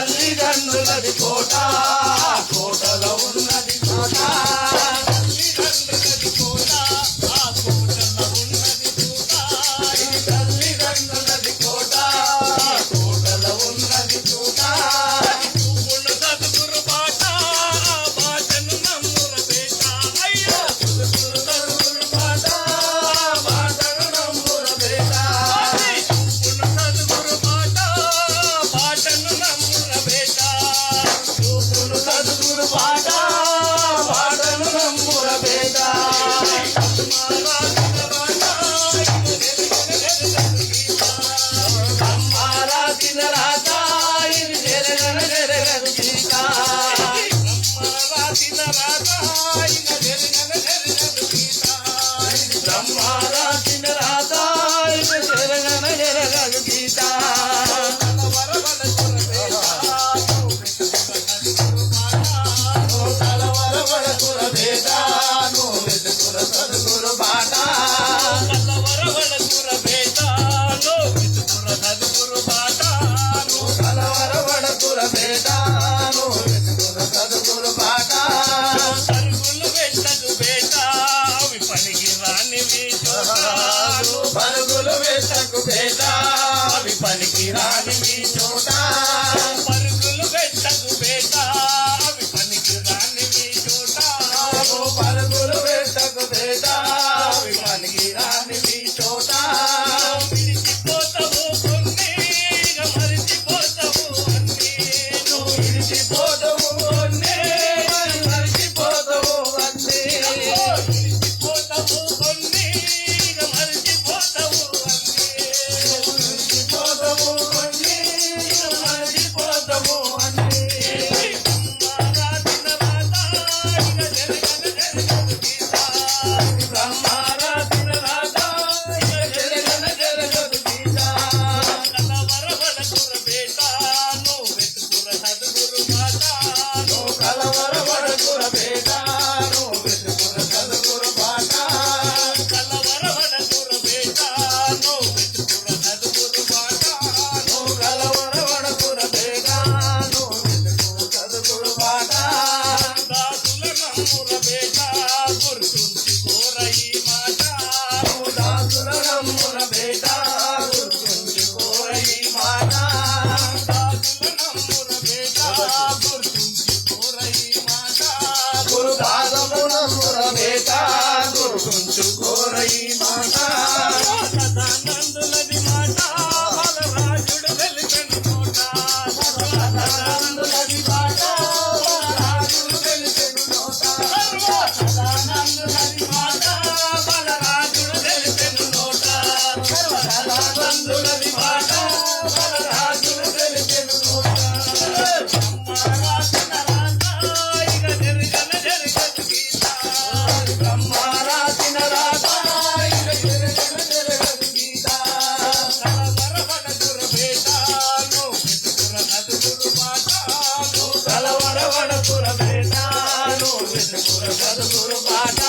తల్లిదండ్రులది కోట కోటలో ఉన్నది కోట తల్లిదండ్రులది కోట ఆ కోటలో ఉన్నది కోట తల్లిదండ్రులది కోట కోటలో ఉన్నది కోట పుణ్య సద్గురు బాట బాటను నమ్ముర బేట అయ్యో సద్గురు బాట బాటను నమ్ముర బేట పుణ్య సద్గురు బాట బాటను నమ్ముర బేట పుణ్య సద్గురు బాట బాటను నమ్ముర బేట పరుగులు పెట్టకు బేట అవి పనికి రాని మీ చోట పరుగులు పెట్టకు బేట అవి పనికి రాని మీ చోట పరుగులు పెట్టకు బేట అవి పనికి రాని మీ చోట విడిచిపోతావు కొన్ని మరిచిపోతావు అన్ని నువ్వు విడిచిపోతావు కొన్ని మరిచిపోతావు అన్ని విడిచిపోతావు కొన్ని గుర్తుంచుకోరయి మాట సదానందులది మాట బలరాజుడు వెలిపెను నోట సదానందులది మాట బలరాజుడు వెలిపెను నోట సదానందులది మాట బలరాజుడు వెలిపెను నోట సదానందులది మాట బలరాజుడు వెలిపెను నోట సద్గురు బాట